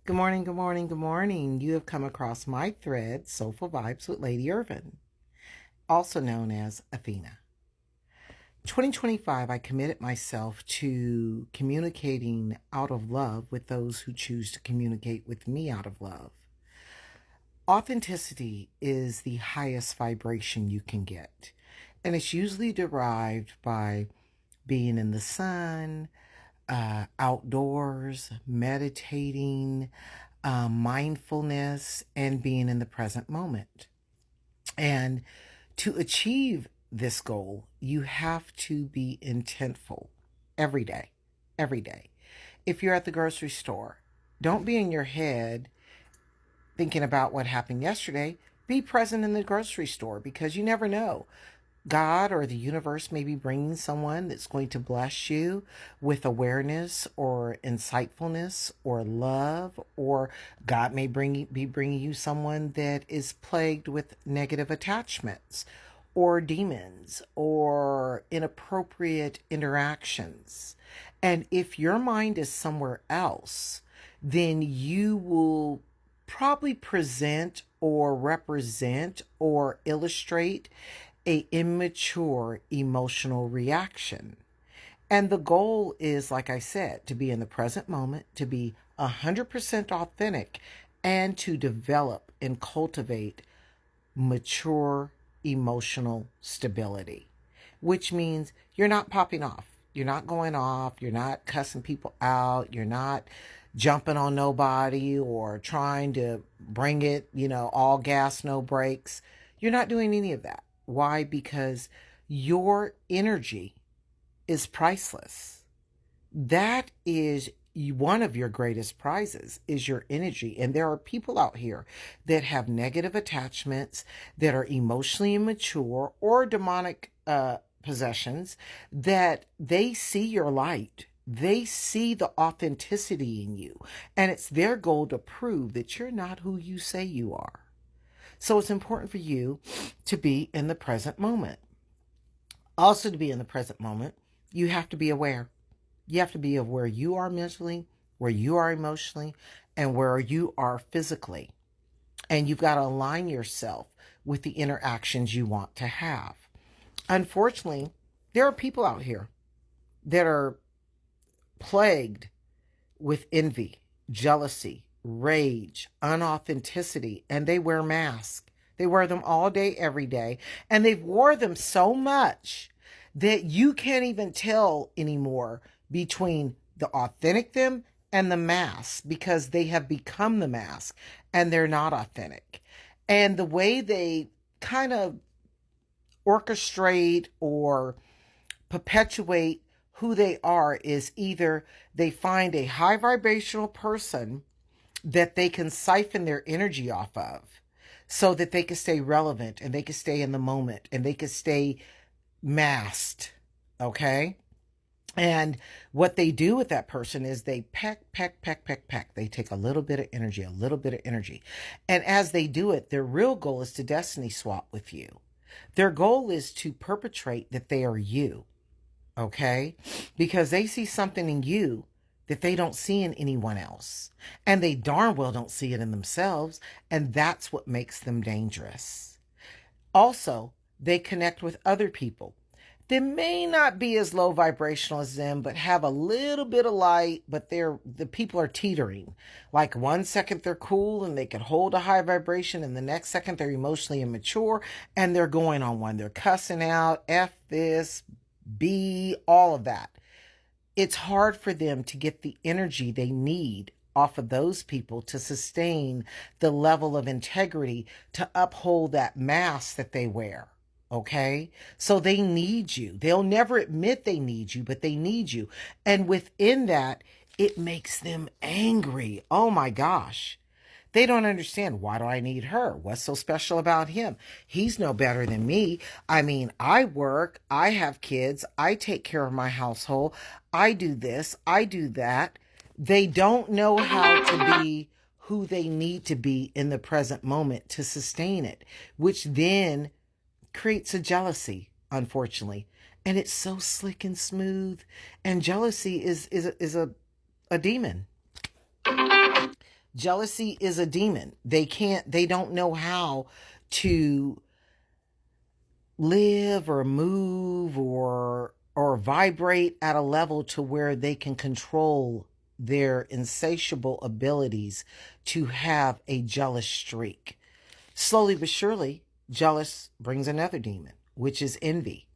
Good morning, good morning, good morning. You have come across my thread, Soulful Vibes with Ladyervin, also known as Athena. 2025, I committed myself to communicating out of love with those who choose to communicate with me out of love. Authenticity is the highest vibration you can get, and it's usually derived by being in the sun, outdoors, meditating, mindfulness, and being in the present moment. And to achieve this goal, you have to be intentful every day. Every day. If you're at the grocery store, don't be in your head thinking about what happened yesterday. Be present in the grocery store because you never know. God or the universe may be bringing someone that's going to bless you with awareness or insightfulness or love, or God may be bringing you someone that is plagued with negative attachments or demons or inappropriate interactions. And if your mind is somewhere else, then you will probably present or represent or illustrate a immature emotional reaction. And the goal is, like I said, to be in the present moment, to be 100% authentic, and to develop and cultivate mature emotional stability, which means you're not popping off. You're not going off. You're not cussing people out. You're not jumping on nobody or trying to bring it, all gas, no brakes. You're not doing any of that. Why? Because your energy is priceless. That is one of your greatest prizes, is your energy. And there are people out here that have negative attachments, that are emotionally immature or demonic possessions, that they see your light. They see the authenticity in you. And it's their goal to prove that you're not who you say you are. So it's important for you to be in the present moment. Also, to be in the present moment, you have to be aware. You have to be of where you are mentally, where you are emotionally, and where you are physically. And you've got to align yourself with the interactions you want to have. Unfortunately, there are people out here that are plagued with envy, jealousy, rage, unauthenticity, and they wear masks. They wear them all day, every day, and they've wore them so much that you can't even tell anymore between the authentic them and the mask, because they have become the mask and they're not authentic. And the way they kind of orchestrate or perpetuate who they are is either they find a high vibrational person that they can siphon their energy off of so that they can stay relevant and they can stay in the moment and they can stay masked. Okay? And what they do with that person is they peck, peck, peck, peck, peck. They take a little bit of energy, a little bit of energy. And as they do it, their real goal is to destiny swap with you. Their goal is to perpetrate that they are you. Okay? Because they see something in you that they don't see in anyone else. And they darn well don't see it in themselves. And that's what makes them dangerous. Also, they connect with other people. They may not be as low vibrational as them, but have a little bit of light, but the people are teetering. Like 1 second they're cool and they can hold a high vibration, and the next second they're emotionally immature and they're going on one. They're cussing out, F this, B, all of that. It's hard for them to get the energy they need off of those people to sustain the level of integrity to uphold that mask that they wear. Okay? So they need you. They'll never admit they need you, but they need you. And within that, it makes them angry. Oh my gosh. They don't understand. Why do I need her? What's so special about him? He's no better than me. I mean, I work, I have kids, I take care of my household, I do this, I do that. They don't know how to be who they need to be in the present moment to sustain it, which then creates a jealousy, unfortunately. And it's so slick and smooth. And jealousy is a demon. Jealousy is a demon. They don't know how to live or move or vibrate at a level to where they can control their insatiable abilities to have a jealous streak. Slowly but surely, jealous brings another demon, which is envy.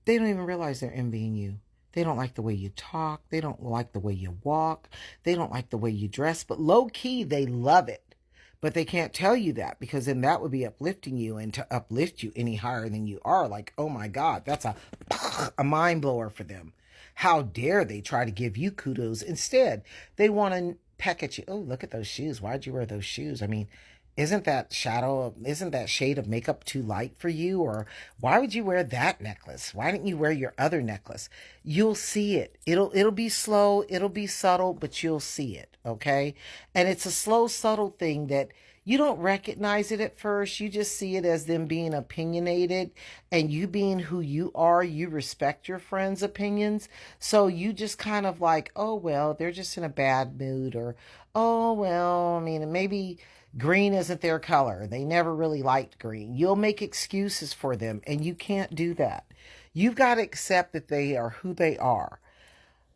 They don't even realize they're envying you. They don't like the way you talk. They don't like the way you walk. They don't like the way you dress. But low key, they love it. But they can't tell you that, because then that would be uplifting you, and to uplift you any higher than you are, like, oh my God, that's a mind blower for them. How dare they try to give you kudos? Instead, they want to peck at you. Oh, look at those shoes. Why'd you wear those shoes? I mean, isn't that shade of makeup too light for you? Or why would you wear that necklace? Why didn't you wear your other necklace? You'll see it. It'll be slow, it'll be subtle, but you'll see it, okay? And it's a slow, subtle thing that you don't recognize it at first. You just see it as them being opinionated, and you being who you are, you respect your friends' opinions. So you just kind of like, oh, well, they're just in a bad mood, or, oh, well, I mean, maybe green isn't their color. They never really liked green. You'll make excuses for them, and you can't do that. You've got to accept that they are who they are.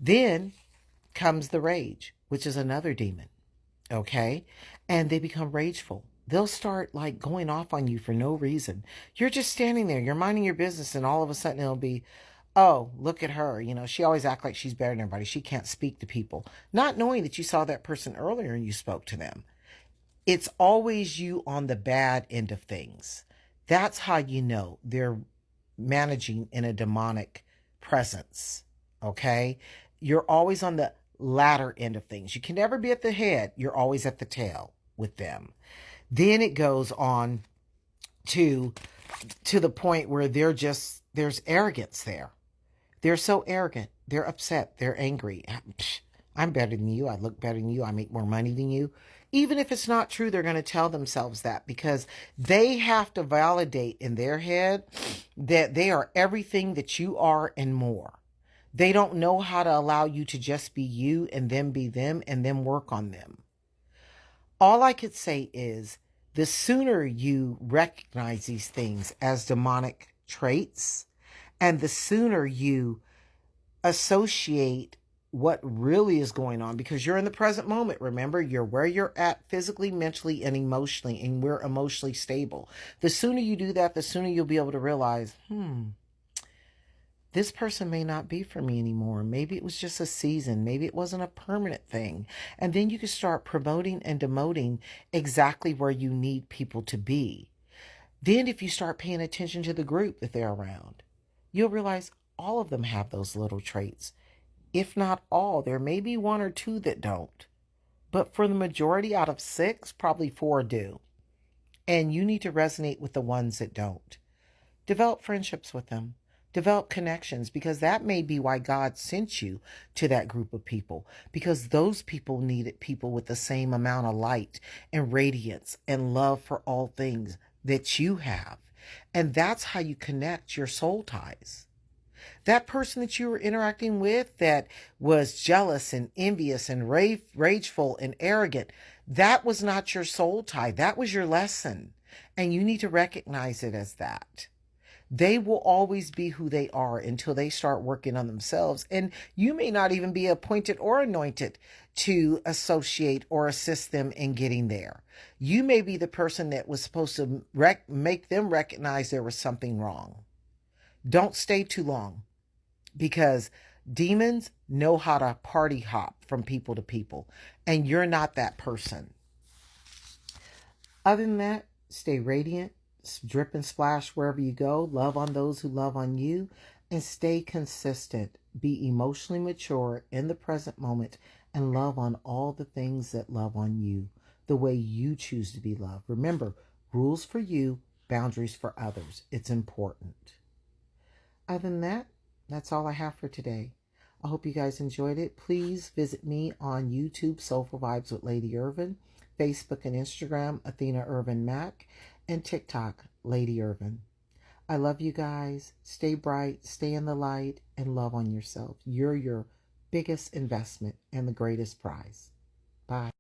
Then comes the rage, which is another demon. Okay? And they become rageful. They'll start like going off on you for no reason. You're just standing there, you're minding your business, and all of a sudden it'll be, oh, look at her. You know, she always acts like she's better than everybody. She can't speak to people. Not knowing that you saw that person earlier and you spoke to them. It's always you on the bad end of things. That's how you know they're managing in a demonic presence. Okay? You're always on the latter end of things. You can never be at the head. You're always at the tail with them. Then it goes on to the point where there's arrogance there. They're so arrogant. They're upset. They're angry. I'm better than you. I look better than you. I make more money than you. Even if it's not true, they're going to tell themselves that, because they have to validate in their head that they are everything that you are and more. They don't know how to allow you to just be you and them be them and then work on them. All I could say is, the sooner you recognize these things as demonic traits, and the sooner you associate what really is going on, because you're in the present moment. Remember, you're where you're at physically, mentally, and emotionally, and we're emotionally stable. The sooner you do that, the sooner you'll be able to realize, this person may not be for me anymore. Maybe it was just a season. Maybe it wasn't a permanent thing. And then you can start promoting and demoting exactly where you need people to be. Then if you start paying attention to the group that they're around, you'll realize all of them have those little traits. If not all, there may be one or two that don't. But for the majority out of 6, probably 4 do. And you need to resonate with the ones that don't. Develop friendships with them. Develop connections, because that may be why God sent you to that group of people. Because those people needed people with the same amount of light and radiance and love for all things that you have. And that's how you connect your soul ties. That person that you were interacting with that was jealous and envious and rageful and arrogant, that was not your soul tie. That was your lesson. And you need to recognize it as that. They will always be who they are until they start working on themselves. And you may not even be appointed or anointed to associate or assist them in getting there. You may be the person that was supposed to make them recognize there was something wrong. Don't stay too long, because demons know how to party hop from people to people, and you're not that person. Other than that, stay radiant, drip and splash wherever you go, love on those who love on you, and stay consistent. Be emotionally mature in the present moment and love on all the things that love on you, the way you choose to be loved. Remember, rules for you, boundaries for others. It's important. Other than that, that's all I have for today. I hope you guys enjoyed it. Please visit me on YouTube, Soulful Vibes with Ladyervin, Facebook and Instagram, Athena Irvin Mac, and TikTok, Ladyervin. I love you guys. Stay bright, stay in the light, and love on yourself. You're your biggest investment and the greatest prize. Bye.